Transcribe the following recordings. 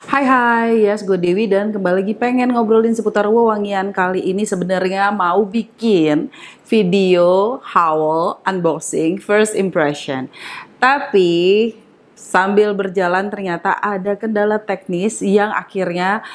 Hai hai, yes gue Dewi dan kembali lagi pengen ngobrolin seputar wewangian. Kali ini sebenarnya mau bikin video haul unboxing first impression. Tapi sambil berjalan ternyata ada kendala teknis yang akhirnya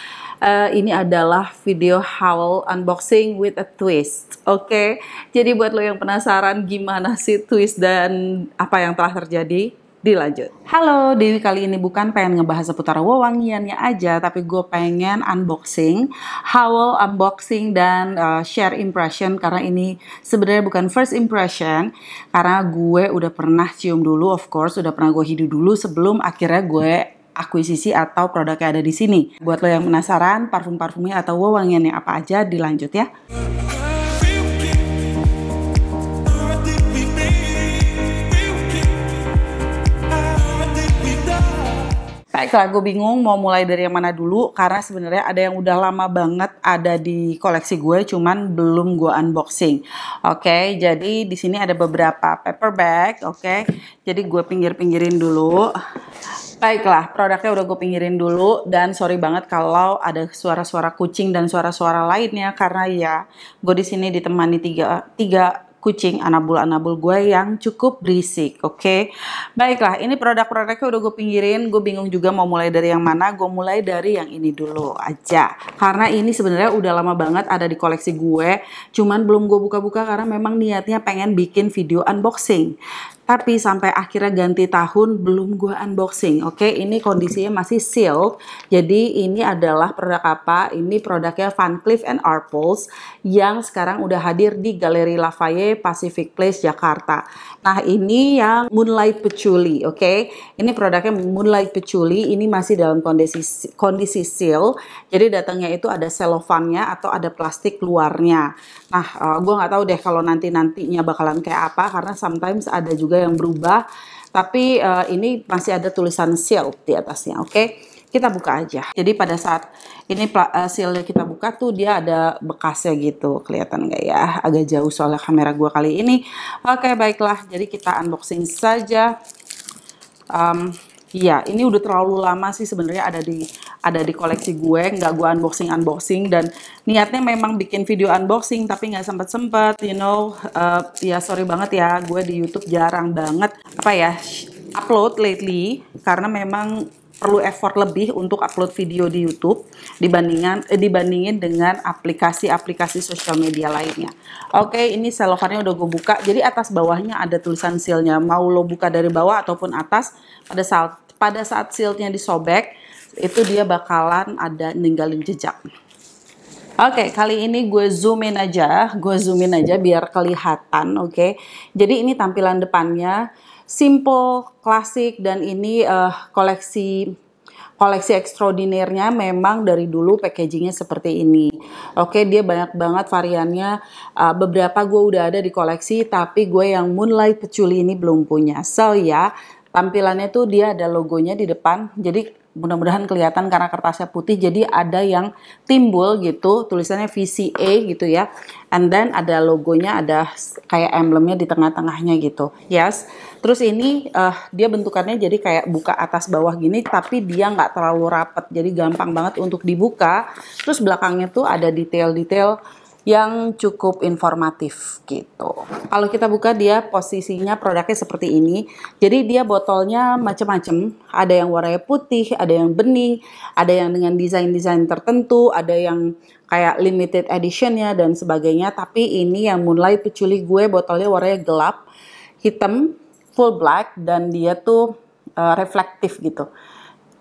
ini adalah video haul unboxing with a twist. Oke, jadi buat lo yang penasaran gimana sih twist dan apa yang telah terjadi, dilanjut. Halo, Dewi kali ini bukan pengen ngebahas seputar wewangiannya aja, tapi gue pengen unboxing, haul unboxing dan share impression karena ini sebenarnya bukan first impression, karena gue udah pernah cium dulu, of course, udah pernah gue hidup dulu sebelum akhirnya gue akuisisi atau produknya ada di sini. Buat lo yang penasaran parfum-parfumnya atau wewangiannya apa aja, dilanjut ya. Baiklah, gue bingung mau mulai dari yang mana dulu karena sebenarnya ada yang udah lama banget ada di koleksi gue, cuman belum gue unboxing. Oke, jadi di sini ada beberapa paper bag. Oke, jadi gue pinggir-pinggirin dulu. Baiklah, produknya udah gue pinggirin dulu dan sorry banget kalau ada suara-suara kucing dan suara-suara lainnya karena ya gue di sini ditemani tiga kucing anabul-anabul gue yang cukup berisik. Oke. Baiklah, ini produk-produknya udah gue pinggirin. Gue bingung juga mau mulai dari yang mana. Gue mulai dari yang ini dulu aja. Karena ini sebenarnya udah lama banget ada di koleksi gue. Cuman belum gue buka-buka karena memang niatnya pengen bikin video unboxing. Tapi sampai akhirnya ganti tahun belum gue unboxing. Oke, ini kondisinya masih sealed. Jadi ini adalah produk apa? Ini produknya Van Cleef & Arpels yang sekarang udah hadir di Galeri Lafayette Pacific Place Jakarta. Nah, ini yang Moonlight Patchouli. Oke, ini produknya Moonlight Patchouli. Ini masih dalam kondisi seal. Jadi datangnya itu ada selofannya atau ada plastik luarnya. Nah, gue nggak tahu deh kalau nantinya bakalan kayak apa karena sometimes ada juga yang berubah. Tapi ini masih ada tulisan seal di atasnya. Oke, kita buka aja. Jadi pada saat ini sealnya kita buka tuh dia ada bekasnya gitu. Kelihatan nggak ya? Agak jauh soalnya kamera gue kali ini. Oke, baiklah. Jadi kita unboxing saja. Iya, ini udah terlalu lama sih sebenarnya ada di koleksi gue, nggak gue unboxing dan niatnya memang bikin video unboxing tapi nggak sempet ya sorry banget ya, gue di YouTube jarang banget upload lately karena memang perlu effort lebih untuk upload video di YouTube dibandingin dengan aplikasi-aplikasi sosial media lainnya. Oke, ini selofannya udah gue buka. Jadi atas bawahnya ada tulisan sealnya. Mau lo buka dari bawah ataupun atas, pada saat sealnya disobek, itu dia bakalan ada ninggalin jejak. Oke, kali ini gue zoomin aja biar kelihatan. Oke, jadi ini tampilan depannya. Simple, klasik, dan ini koleksi extraordinarnya memang dari dulu packagingnya seperti ini. Oke, dia banyak banget variannya. Beberapa gue udah ada di koleksi, tapi gue yang Moonlight Patchouli ini belum punya. So ya, tampilannya tuh dia ada logonya di depan. Jadi mudah-mudahan kelihatan karena kertasnya putih, jadi ada yang timbul gitu, tulisannya VCA gitu ya. And then ada logonya, ada kayak emblemnya di tengah-tengahnya gitu. Yes. Terus ini dia bentukannya jadi kayak buka atas bawah gini, tapi dia nggak terlalu rapet, jadi gampang banget untuk dibuka. Terus belakangnya tuh ada detail-detail yang cukup informatif gitu. Kalau kita buka dia posisinya produknya seperti ini. Jadi dia botolnya macam-macam. Ada yang warnanya putih, ada yang bening, ada yang dengan desain-desain tertentu, ada yang kayak limited editionnya dan sebagainya. Tapi ini yang Moonlight Patchouli gue botolnya warnanya gelap, hitam, full black, dan dia tuh reflektif gitu.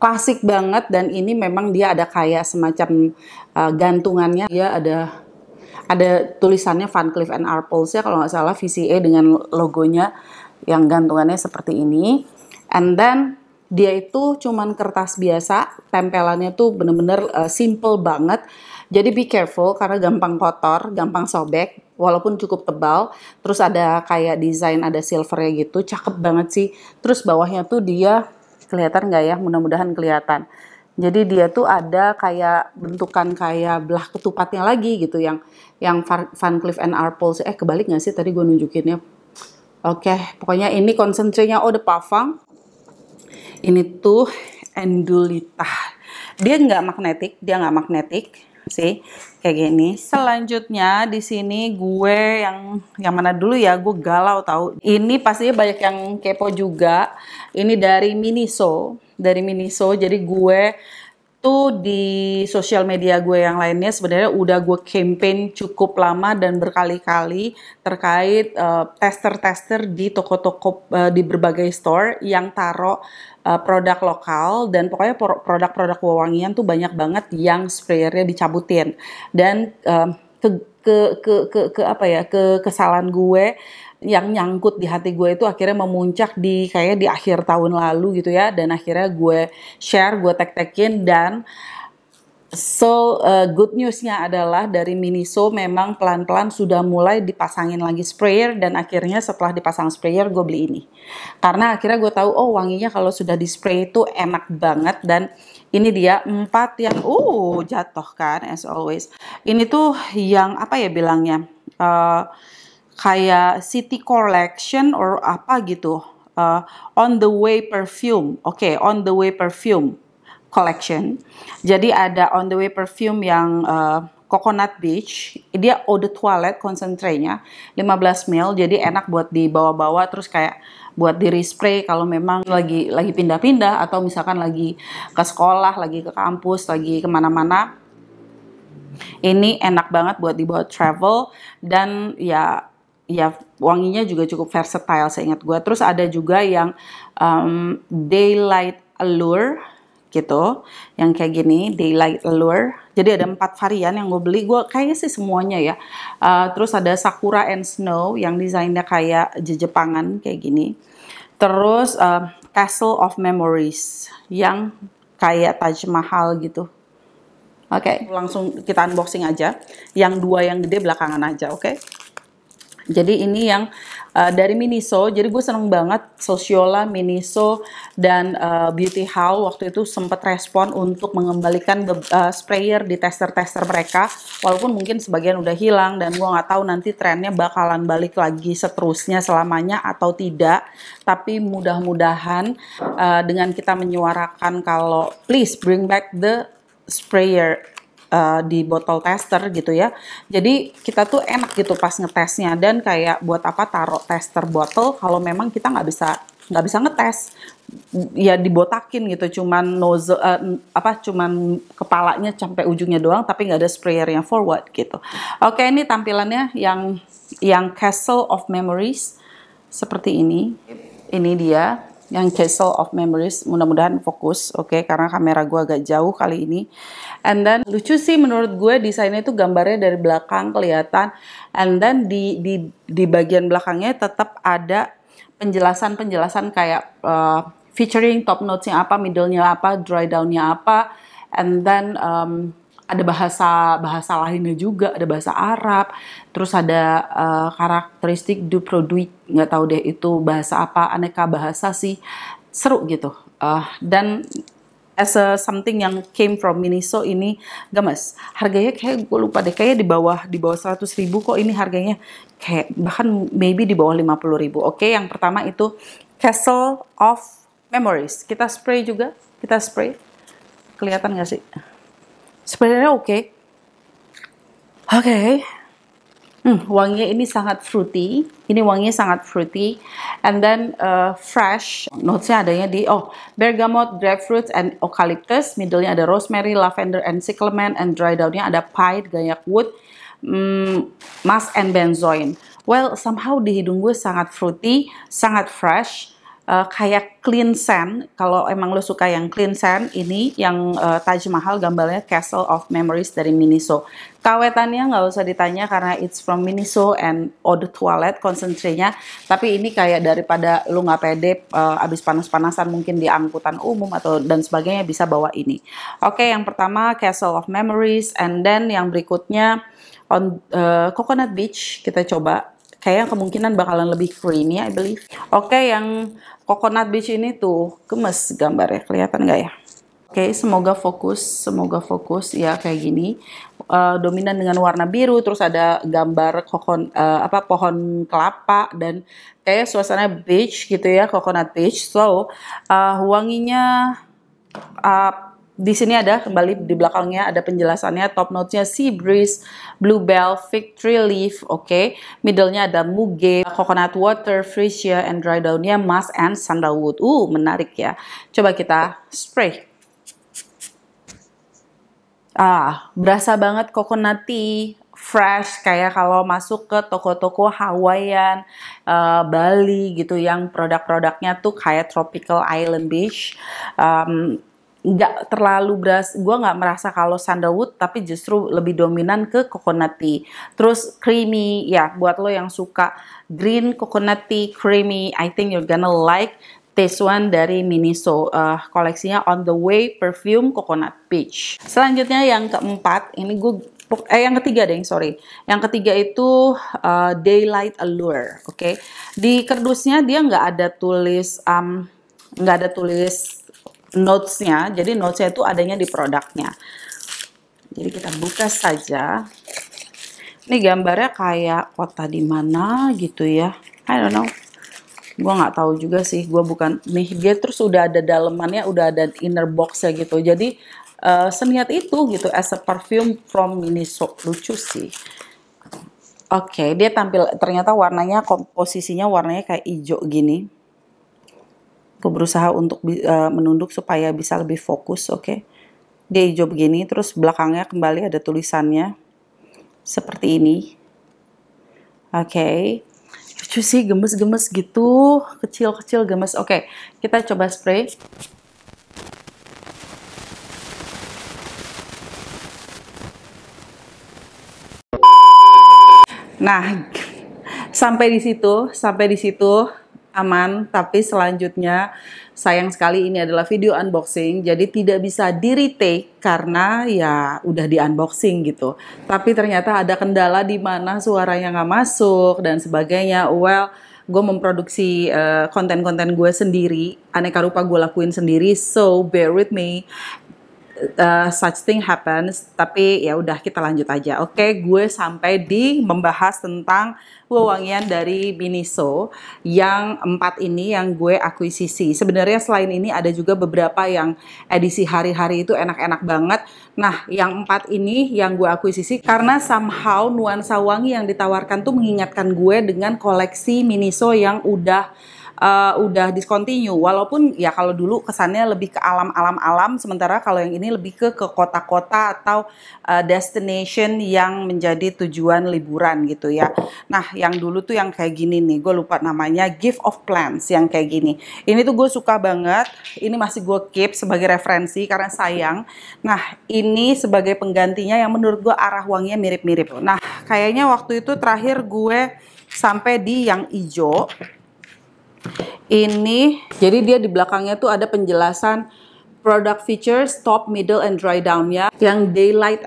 Klasik banget, dan ini memang dia ada kayak semacam gantungannya. Dia ada tulisannya Van Cleef & Arpels ya kalau nggak salah, VCA dengan logonya yang gantungannya seperti ini. And then dia itu cuman kertas biasa, tempelannya tuh bener-bener simple banget. Jadi be careful karena gampang kotor, gampang sobek, walaupun cukup tebal. Terus ada kayak desain, ada silvernya gitu, cakep banget sih. Terus bawahnya tuh dia kelihatan nggak ya? Mudah-mudahan kelihatan. Jadi dia tuh ada kayak bentukan kayak belah ketupatnya lagi gitu, yang Van Cleef & Arpels. Kebalik nggak sih tadi gue nunjukinnya? Oke, pokoknya ini konsentrenya eau de parfum. Ini tuh Endulita. Dia nggak magnetik sih, kayak gini. Selanjutnya di sini gue yang mana dulu ya, gue galau tahu. Ini pastinya banyak yang kepo juga. Ini dari Miniso, Jadi gue tuh di sosial media gue yang lainnya sebenarnya udah gue campaign cukup lama dan berkali-kali terkait tester-tester di toko-toko di berbagai store yang taruh produk lokal, dan pokoknya produk-produk wewangian tuh banyak banget yang sprayernya dicabutin. Dan kesalahan gue yang nyangkut di hati gue itu akhirnya memuncak di kayak di akhir tahun lalu gitu ya, dan akhirnya gue share, gue tag-tagin. Dan good newsnya adalah dari Miniso memang pelan-pelan sudah mulai dipasangin lagi sprayer, dan akhirnya setelah dipasang sprayer gue beli ini. Karena akhirnya gue tahu, oh wanginya kalau sudah di spray itu enak banget. Dan ini dia 4 yang, jatuh kan as always. Ini tuh yang apa ya bilangnya, kayak City Collection or apa gitu, On the Way Perfume. Oke, On the Way Perfume Collection. Jadi ada On the Way Perfume yang Coconut Beach. Dia eau de toilette concentrate-nya 15 ml. Jadi enak buat dibawa-bawa, terus kayak buat di respray kalau memang lagi pindah-pindah, atau misalkan lagi ke sekolah, lagi ke kampus, lagi kemana-mana. Ini enak banget buat dibawa travel, dan ya wanginya juga cukup versatile seingat gue. Terus ada juga yang Daylight Allure gitu, yang kayak gini, Daylight Allure. Jadi ada 4 varian yang gue beli, gue kayaknya sih semuanya ya. Terus ada Sakura and Snow yang desainnya kayak Jepangan kayak gini. Terus Castle of Memories yang kayak Taj Mahal gitu. Oke, langsung kita unboxing aja. Yang 2 yang gede belakangan aja, oke? Jadi ini yang dari Miniso. Jadi gue seneng banget Sociola, Miniso, dan Beauty Haul waktu itu sempat respon untuk mengembalikan sprayer di tester-tester mereka. Walaupun mungkin sebagian udah hilang, dan gue nggak tahu nanti trennya bakalan balik lagi seterusnya selamanya atau tidak. Tapi mudah-mudahan dengan kita menyuarakan kalau please bring back the sprayer di botol tester gitu ya. Jadi kita tuh enak gitu pas ngetesnya, dan kayak buat apa taruh tester botol kalau memang kita nggak bisa ngetes, ya dibotakin gitu, cuman nozzle cuman kepalanya sampai ujungnya doang, tapi nggak ada sprayer yang forward gitu. Oke, ini tampilannya yang Castle of Memories seperti ini. Ini dia yang Castle of Memories, mudah-mudahan fokus, oke, karena kamera gue agak jauh kali ini. And then lucu sih menurut gue, desainnya itu gambarnya dari belakang kelihatan, and then di bagian belakangnya tetap ada penjelasan kayak featuring top notes-nya apa, middle-nya apa, dry down-nya apa, and then ada bahasa lainnya juga, ada bahasa Arab, terus ada karakteristik du produit, nggak tahu deh itu bahasa apa, aneka bahasa sih, seru gitu. Dan as a something yang came from Miniso ini gemes. Harganya kayak gue lupa deh, kayak di bawah 100.000 kok ini harganya, kayak bahkan maybe di bawah 50.000. Oke, yang pertama itu Castle of Memories. Kita spray juga, kelihatan nggak sih? Sebenarnya oke. Wanginya ini sangat fruity. And then fresh. Notes-nya adanya di bergamot, grapefruit, and eucalyptus. Middle-nya ada rosemary, lavender, and cyclamen. And dry down-nya ada pine, ganyak wood, musk, and benzoin. Well, somehow di hidung gue sangat fruity, sangat fresh. Kayak clean scent. Kalau emang lo suka yang clean scent, ini yang Taj Mahal gambarnya Castle of Memories dari Miniso. Kawetannya nggak usah ditanya karena it's from Miniso and eau de toilette concentrate-nya. Tapi ini kayak daripada lo nggak pede abis panas-panasan mungkin di angkutan umum atau dan sebagainya, bisa bawa ini. Oke, yang pertama Castle of Memories, and then yang berikutnya on Coconut Beach kita coba. Kayaknya kemungkinan bakalan lebih creamy, I believe. Oke, yang Coconut Beach ini tuh gemes gambarnya, kelihatan nggak ya? Oke, semoga fokus ya kayak gini. Dominan dengan warna biru, terus ada gambar pohon kelapa, dan kayak suasana beach gitu ya, Coconut Beach. So, wanginya Di sini ada kembali di belakangnya ada penjelasannya, top notes-nya Sea Breeze, Bluebell, Fig Tree Leaf, oke. Middle-nya ada Muge, Coconut Water, Freesia, and dry down-nya Musk and Sandalwood. Menarik ya. Coba kita spray. Berasa banget coconut tea, fresh, kayak kalau masuk ke toko-toko Hawaiian, Bali gitu, yang produk-produknya tuh kayak tropical island beach. Nggak terlalu gue nggak merasa kalau sandalwood, tapi justru lebih dominan ke coconut tea. Terus creamy, ya buat lo yang suka green coconut tea, creamy, I think you're gonna like this one dari Miniso, koleksinya On The Way Perfume Coconut Peach. Selanjutnya yang keempat, ini yang ketiga deh, sorry. Yang ketiga itu Daylight Allure, oke. Di kerdusnya dia nggak ada tulis notes-nya, jadi notes-nya itu adanya di produknya. Jadi kita buka saja. Ini gambarnya kayak kota di mana gitu ya. I don't know. Gue nggak tahu juga sih. Gue bukan nih. Dia terus udah ada dalemannya, udah ada inner box-nya gitu. Jadi seniat itu gitu as a perfume from Miniso. Lucu sih. Oke, dia ternyata warnanya, komposisinya warnanya kayak hijau gini. Aku berusaha untuk menunduk supaya bisa lebih fokus, oke. Dia hijau begini, terus belakangnya kembali ada tulisannya seperti ini. Oke. Lucu sih, gemes-gemes gitu, kecil-kecil gemes. Oke, kita coba spray. Nah, sampai di situ aman, tapi selanjutnya sayang sekali ini adalah video unboxing, jadi tidak bisa di retake karena ya udah di unboxing gitu. Tapi ternyata ada kendala di mana suaranya nggak masuk dan sebagainya. Well, gue memproduksi konten-konten gue sendiri, aneka rupa gue lakuin sendiri, so bear with me. Such thing happens, tapi ya udah kita lanjut aja. Oke, gue sampai di membahas tentang wewangian dari Miniso yang 4 ini yang gue akuisisi. Sebenarnya selain ini ada juga beberapa yang edisi hari-hari itu enak-enak banget. Nah, yang 4 ini yang gue akuisisi karena somehow nuansa wangi yang ditawarkan tuh mengingatkan gue dengan koleksi Miniso yang udah discontinue, walaupun ya kalau dulu kesannya lebih ke alam, sementara kalau yang ini lebih ke kota-kota atau destination yang menjadi tujuan liburan gitu ya. Nah, yang dulu tuh yang kayak gini nih, gue lupa namanya, Gift of Plants yang kayak gini. Ini tuh gue suka banget, ini masih gue keep sebagai referensi karena sayang. Nah, ini sebagai penggantinya yang menurut gue arah wanginya mirip-mirip. Nah, kayaknya waktu itu terakhir gue sampai di yang hijau. Ini, jadi dia di belakangnya tuh ada penjelasan product features, top, middle, and dry down-nya. Yang Daylight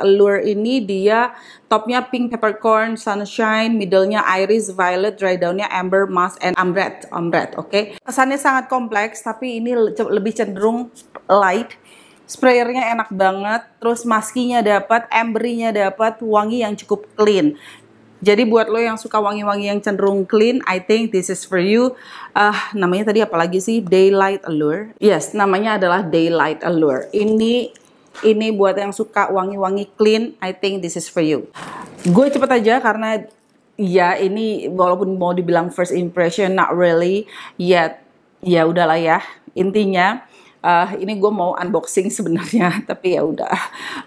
Allure ini dia topnya pink peppercorn, sunshine, middle-nya iris, violet, dry down-nya amber, musk, and ombre, oke. Kesannya sangat kompleks, tapi ini lebih cenderung light. Sprayernya enak banget, terus maskinya dapat, ambery-nya dapat, wangi yang cukup clean. Jadi buat lo yang suka wangi-wangi yang cenderung clean, I think this is for you. Namanya tadi apa lagi sih? Daylight Allure. Yes, namanya adalah Daylight Allure. Ini buat yang suka wangi-wangi clean, I think this is for you. Gue cepet aja karena ya ini walaupun mau dibilang first impression, not really. Ya udahlah ya. Intinya ini gue mau unboxing sebenarnya, tapi ya udah.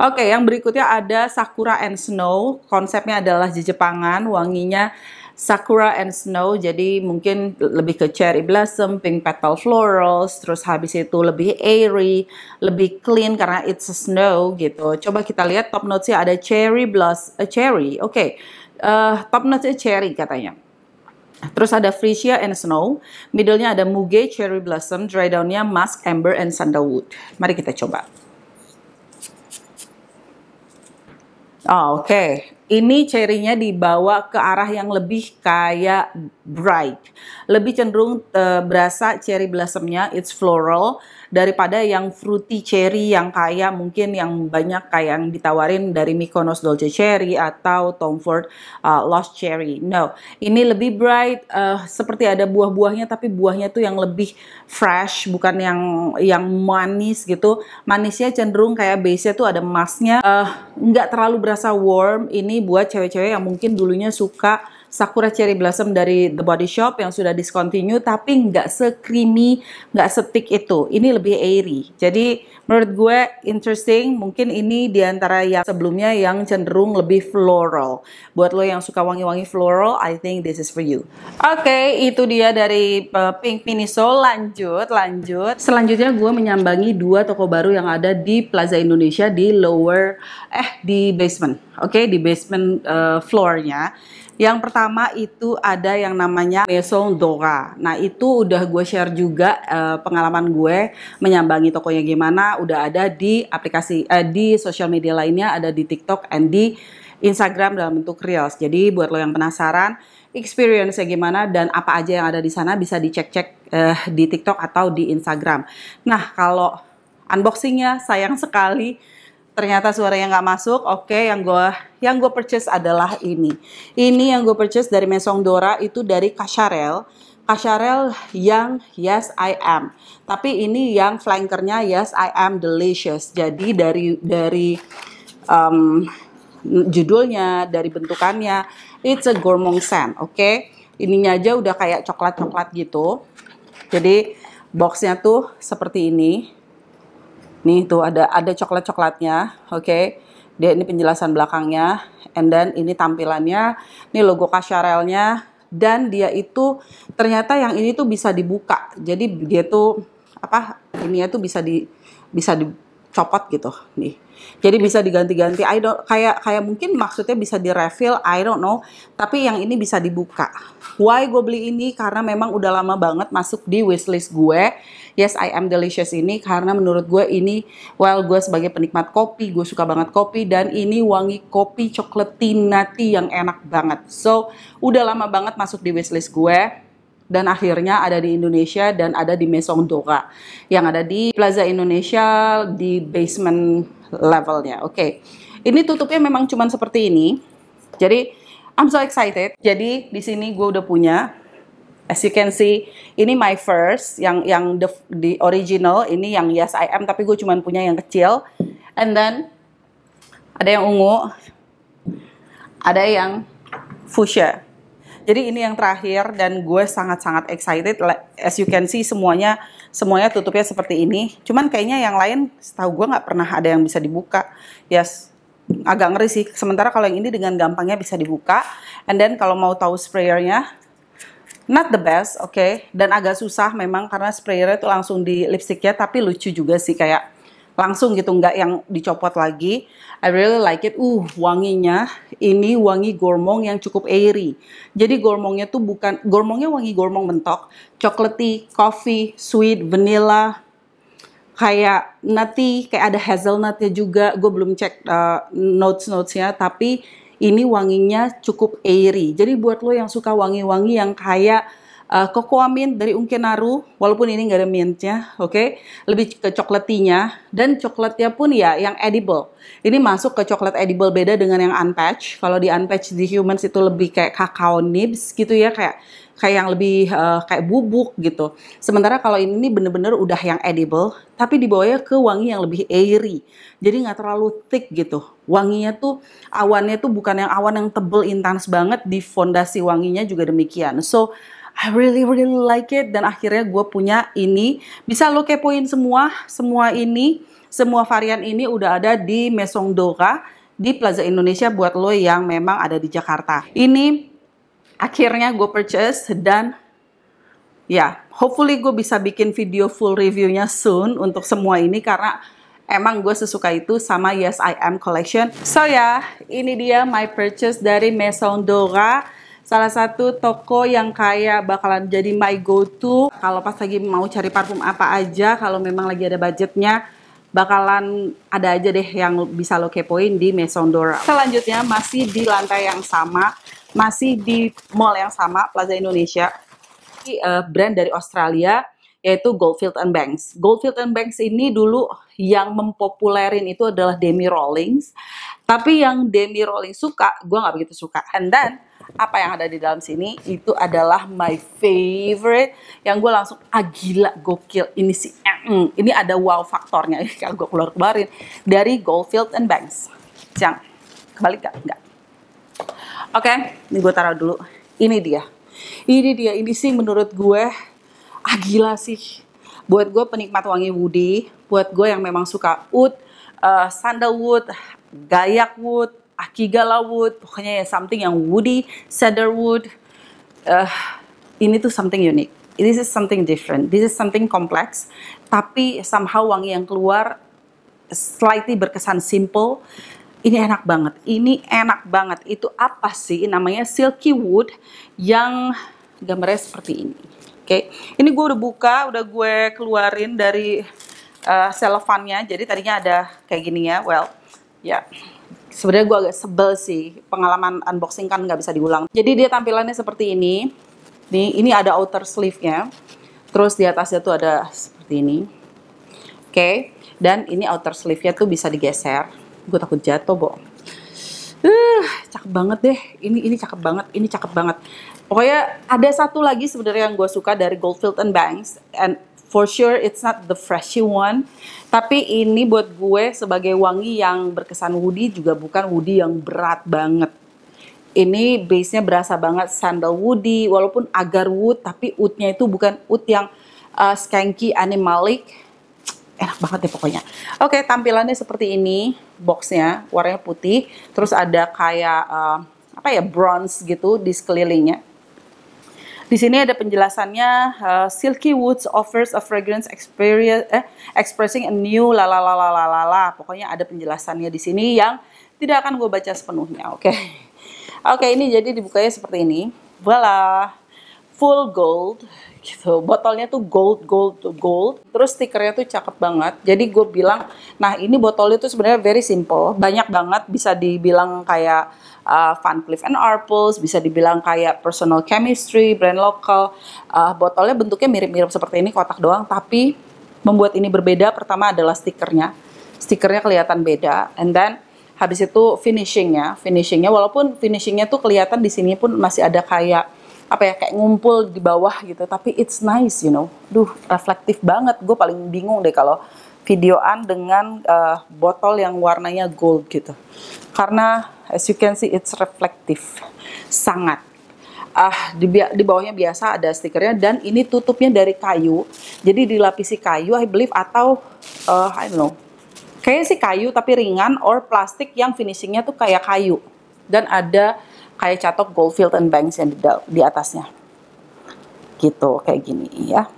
Oke, yang berikutnya ada Sakura and Snow. Konsepnya adalah Jepangan, wanginya Sakura and Snow, jadi mungkin lebih ke cherry blossom, pink petal florals, terus habis itu lebih airy, lebih clean karena it's a snow gitu. Coba kita lihat top notes-nya ada cherry blossom, cherry, oke. Top notes-nya cherry katanya. Terus ada Freesia and Snow, middle-nya ada Muge, Cherry Blossom, dry down-nya Musk, Amber, and Sandalwood. Mari kita coba. Oke. Ini cherry-nya dibawa ke arah yang lebih kayak bright. Lebih cenderung berasa cherry blossom-nya, it's floral. daripada yang fruity cherry yang kayak mungkin yang banyak kayak yang ditawarin dari Mykonos Dolce Cherry atau Tom Ford Lost Cherry. No, ini lebih bright, seperti ada buah-buahnya tapi buahnya tuh yang lebih fresh, bukan yang manis gitu. Manisnya cenderung kayak base-nya tuh ada emasnya, nggak terlalu berasa warm. Ini buat cewek-cewek yang mungkin dulunya suka Sakura Cherry Blossom dari The Body Shop yang sudah discontinue, tapi nggak se-creamy, nggak se-thick itu. Ini lebih airy. Jadi menurut gue interesting. Mungkin ini diantara yang sebelumnya yang cenderung lebih floral. Buat lo yang suka wangi-wangi floral, I think this is for you. Oke, itu dia dari Pink Miniso. Lanjut. Selanjutnya gue menyambangi dua toko baru yang ada di Plaza Indonesia di di basement. Oke, di basement floor-nya. Yang pertama itu ada yang namanya Maison Dora. Nah itu udah gue share juga pengalaman gue menyambangi tokonya gimana. Udah ada di aplikasi, di social media lainnya, ada di TikTok and di Instagram dalam bentuk Reels. Jadi buat lo yang penasaran experience-nya gimana dan apa aja yang ada di sana bisa dicek-cek di TikTok atau di Instagram. Nah kalau unboxingnya sayang sekali ternyata suaranya nggak masuk. Oke, yang gue purchase adalah ini. Ini yang gue purchase dari Maison Dora itu dari Cacharel yang Yes I Am. Tapi ini yang flankernya Yes I Am Delicious. Jadi dari judulnya, dari bentukannya, it's a gourmand scent. Oke, ininya aja udah kayak coklat-coklat gitu. Jadi boxnya tuh seperti ini. Nih tuh ada coklat-coklatnya, oke. Dia ini penjelasan belakangnya, and then ini tampilannya, ini logo Cacharelnya, dan dia itu ternyata yang ini tuh bisa dibuka. Jadi dia tuh ininya tuh bisa dicopot gitu, nih. Jadi bisa diganti-ganti. Kayak mungkin maksudnya bisa di refill, I don't know. Tapi yang ini bisa dibuka. Why gue beli ini? Karena memang udah lama banget masuk di wishlist gue. Yes I Am Delicious ini karena menurut gue ini, gue sebagai penikmat kopi, gue suka banget kopi dan ini wangi kopi chocolatey nutty yang enak banget. So udah lama banget masuk di wishlist gue. Dan akhirnya ada di Indonesia dan ada di Maison Dora yang ada di Plaza Indonesia di basement levelnya. Oke. Ini tutupnya memang cuman seperti ini. Jadi I'm so excited. Jadi di sini gue udah punya, as you can see, ini my first yang the original, ini yang Yes I Am tapi gue cuman punya yang kecil. And then ada yang ungu, ada yang fuchsia. Jadi ini yang terakhir dan gue sangat-sangat excited. As you can see semuanya tutupnya seperti ini. Cuman kayaknya yang lain setahu gue nggak pernah ada yang bisa dibuka. Yes, agak ngeri sih. Sementara kalau yang ini dengan gampangnya bisa dibuka. And then kalau mau tahu sprayernya, not the best, oke. Dan agak susah memang karena sprayernya itu langsung di lipsticknya. Tapi lucu juga sih kayak langsung gitu, nggak yang dicopot lagi. I really like it. Wanginya ini wangi gourmand yang cukup airy. Jadi gourmandnya tuh gourmandnya wangi gourmand mentok, chocolatey, coffee, sweet, vanilla, kayak nutty, kayak ada hazelnutnya juga. Gue belum cek notes-notesnya, tapi ini wanginya cukup airy. Jadi buat lo yang suka wangi-wangi yang kayak cocoa mint dari Unkenaru, walaupun ini nggak ada mintnya, oke, lebih ke coklatinya, dan coklatnya pun ya yang edible. Ini masuk ke coklat edible, beda dengan yang unpatch. Kalau di unpatch di humans itu lebih kayak cacao nibs gitu ya, kayak yang lebih kayak bubuk gitu. Sementara kalau ini bener-bener udah yang edible, tapi dibawanya ke wangi yang lebih airy. Jadi nggak terlalu thick gitu. Wanginya tuh, awannya tuh bukan yang awan yang tebel intens banget, di fondasi wanginya juga demikian. So I really like it, dan akhirnya gue punya ini. Bisa lo kepoin semua varian ini udah ada di Maison Dora di Plaza Indonesia buat lo yang memang ada di Jakarta. Ini akhirnya gue purchase dan ya, hopefully gue bisa bikin video full reviewnya soon untuk semua ini karena emang gue sesuka itu sama Yes I Am Collection. So ya, ini dia my purchase dari Maison Dora. Salah satu toko yang kayak bakalan jadi my go-to kalau pas lagi mau cari parfum apa aja, kalau memang lagi ada budgetnya, bakalan ada aja deh yang bisa lo kepoin di Maison Dora. Selanjutnya masih di lantai yang sama, masih di mall yang sama, Plaza Indonesia. Brand dari Australia yaitu Goldfield and Banks. Goldfield and Banks ini dulu yang mempopulerin itu adalah Demi Rawlings, tapi yang Demi Rawlings suka, gue nggak begitu suka. And then apa yang ada di dalam sini itu adalah my favorite, yang gue langsung gila gokil ini sih, ini ada wow faktornya yang gue keluar kemarin dari Goldfield and Banks. Yang kebalik gak? Enggak. Oke, ini gue taruh dulu. Ini dia. Ini sih menurut gue gila sih. Buat gue penikmat wangi woody, buat gue yang memang suka oud, sandalwood, gayak wood, akigala wood, pokoknya ya something yang woody, cedarwood. Ini tuh something unique. This is something different. This is something complex, tapi somehow wangi yang keluar slightly berkesan simple. Ini enak banget. Ini enak banget. Itu apa sih? Namanya silky wood yang gambarnya seperti ini. Oke, ini gue udah buka, udah gue keluarin dari selofannya. Jadi tadinya ada kayak gini ya. Well, ya. Sebenarnya gue agak sebel sih. Pengalaman unboxing kan nggak bisa diulang. Jadi dia tampilannya seperti ini. Ini ada outer sleeve-nya. Terus di atasnya tuh ada seperti ini. Oke, dan ini outer sleeve-nya tuh bisa digeser. Gue takut jatuh, Bo. Cakep banget deh. Ini cakep banget. Ini cakep banget. Pokoknya ada satu lagi sebenarnya yang gue suka dari Goldfield and Banks, and for sure it's not the freshy one, tapi ini buat gue sebagai wangi yang berkesan woody, juga bukan woody yang berat banget. Ini base-nya berasa banget sandalwoody, walaupun agar wood, tapi wood-nya itu bukan wood yang skanky animalic. Enak banget deh pokoknya. Oke, tampilannya seperti ini, boxnya warnanya putih, terus ada kayak apa ya, bronze gitu di sekelilingnya. Di sini ada penjelasannya, Silky Woods offers a fragrance experience, expressing a new lalalalalala. Pokoknya ada penjelasannya di sini yang tidak akan gue baca sepenuhnya, oke? Oke, ini jadi dibukanya seperti ini. Voila, full gold, gitu. Botolnya tuh gold. Terus stikernya tuh cakep banget. Jadi gue bilang, nah ini botolnya tuh sebenarnya very simple, banyak banget, bisa dibilang kayak Van Cleef & Arpels, bisa dibilang kayak Personal Chemistry, brand lokal. Botolnya bentuknya mirip-mirip seperti ini, kotak doang, tapi membuat ini berbeda pertama adalah stikernya. Stikernya kelihatan beda, and then habis itu finishingnya walaupun finishingnya tuh kelihatan di sini pun masih ada kayak apa ya, kayak ngumpul di bawah gitu, tapi it's nice, you know. Duh, reflektif banget. Gue paling bingung deh kalau videoan dengan botol yang warnanya gold gitu, karena as you can see it's reflektif sangat. Di bawahnya biasa ada stikernya, dan ini tutupnya dari kayu, jadi dilapisi kayu I believe, atau I don't know, kayaknya sih kayu tapi ringan, or plastik yang finishingnya tuh kayak kayu, dan ada kayak catok Goldfield and Banks yang di atasnya gitu, kayak gini ya.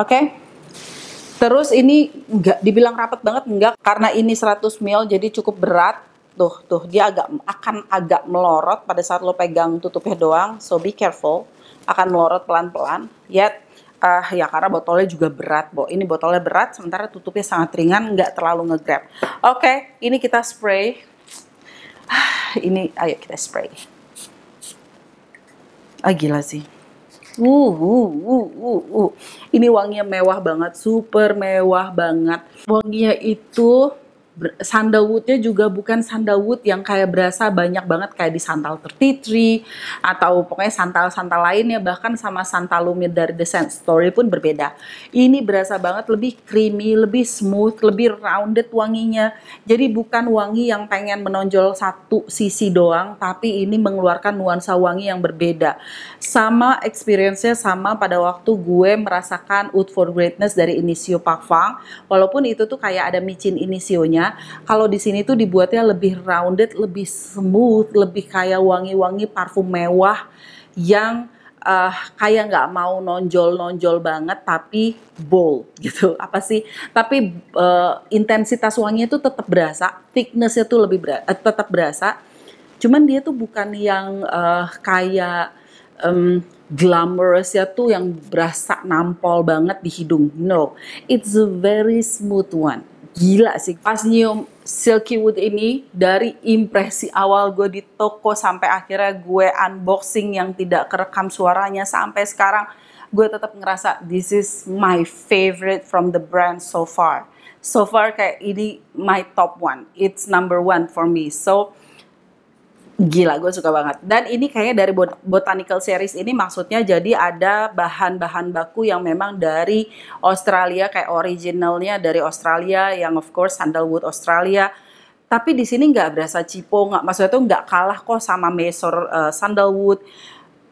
Oke. Terus ini nggak dibilang rapat banget, enggak, karena ini 100 ml jadi cukup berat. Tuh dia akan agak melorot pada saat lo pegang tutupnya doang, so be careful, akan melorot pelan-pelan. Yet ya karena botolnya juga berat, Bo. Ini botolnya berat, sementara tutupnya sangat ringan, nggak terlalu nge-grab. Oke, ini kita spray. Ini ayo kita spray. Gila sih. Ini wanginya mewah banget, super mewah banget. Wanginya itu sandalwoodnya juga bukan sandalwood yang kayak berasa banyak banget kayak di Santal 33 atau pokoknya santal-santal lainnya, bahkan sama Santalumid dari The Scent Story pun berbeda. Ini berasa banget lebih creamy, lebih smooth, lebih rounded wanginya. Jadi bukan wangi yang pengen menonjol satu sisi doang, tapi ini mengeluarkan nuansa wangi yang berbeda. Sama experience-nya sama pada waktu gue merasakan Oud for Greatness dari Initio Parfum, walaupun itu tuh kayak ada micin Inisionya. Kalau di sini tuh dibuatnya lebih rounded, lebih smooth, lebih kayak wangi-wangi parfum mewah yang kayak nggak mau nonjol-nonjol banget, tapi bold gitu. Apa sih? Tapi intensitas wanginya tuh tetap berasa, thicknessnya tuh tetap berasa. Cuman dia tuh bukan yang kayak glamorous ya tuh yang berasa nampol banget di hidung. No, it's a very smooth one. Gila sih, pas nyium Silky Wood ini, dari impresi awal gue di toko sampai akhirnya gue unboxing yang tidak kerekam suaranya sampai sekarang, gue tetap ngerasa this is my favorite from the brand so far. So far kayak ini my top one, it's number one for me. So gila, gue suka banget. Dan ini kayaknya dari botanical series ini maksudnya jadi ada bahan-bahan baku yang memang dari Australia, kayak originalnya dari Australia, yang of course sandalwood Australia. Tapi di sini nggak berasa cipo, nggak, maksudnya tuh nggak kalah kok sama Mesor sandalwood.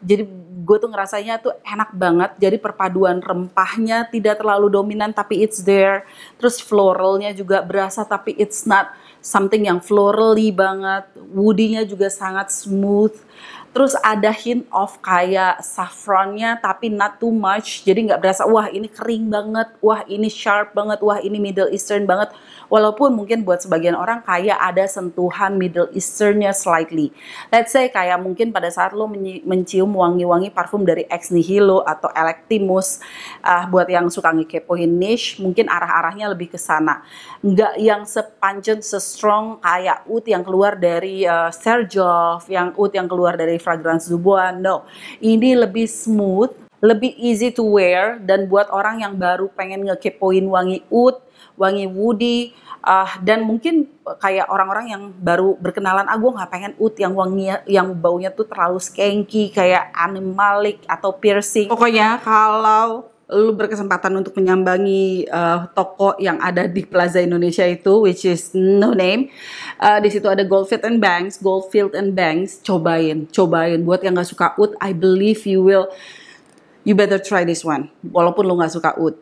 Jadi gue tuh ngerasanya tuh enak banget. Jadi perpaduan rempahnya tidak terlalu dominan tapi it's there. Terus floralnya juga berasa tapi it's not something yang florally banget. Woody-nya juga sangat smooth. Terus ada hint of kayak saffronnya tapi not too much. Jadi nggak berasa wah ini kering banget, wah ini sharp banget, wah ini Middle Eastern banget. Walaupun mungkin buat sebagian orang kayak ada sentuhan Middle Easternnya slightly. Let's say kayak mungkin pada saat lo mencium wangi-wangi parfum dari Ex Nihilo atau Electimus, buat yang suka ngekepoin niche, mungkin arah-arahnya lebih ke sana. Nggak yang sepungent, se-strong kayak oud yang keluar dari Serjoff, yang oud yang keluar dari Fragrance Du Bois. No, ini lebih smooth, lebih easy to wear, dan buat orang yang baru pengen ngekepoin wangi oud, wangi woody, dan mungkin kayak orang-orang yang baru berkenalan, gue nggak pengen oud yang wanginya, yang baunya tuh terlalu skanky kayak animalic atau piercing. Pokoknya kalau lu berkesempatan untuk menyambangi toko yang ada di Plaza Indonesia itu, which is no name, di situ ada Goldfield and Banks, cobain. Buat yang nggak suka oud, I believe you better try this one. Walaupun lu nggak suka oud.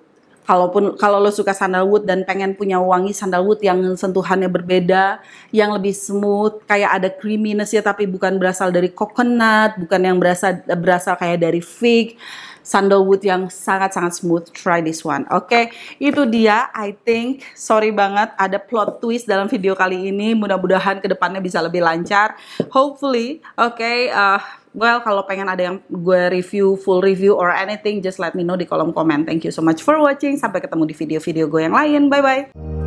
Kalau lo suka sandalwood dan pengen punya wangi sandalwood yang sentuhannya berbeda, yang lebih smooth, kayak ada creaminess ya, tapi bukan berasal dari coconut, bukan yang berasal kayak dari fig, sandalwood yang sangat-sangat smooth, try this one. Oke, itu dia. I think, sorry banget ada plot twist dalam video kali ini. Mudah-mudahan kedepannya bisa lebih lancar. Hopefully, oke. Well, kalau pengen ada yang gue review, full review or anything, just let me know di kolom komen. Thank you so much for watching. Sampai ketemu di video-video gue yang lain. Bye-bye.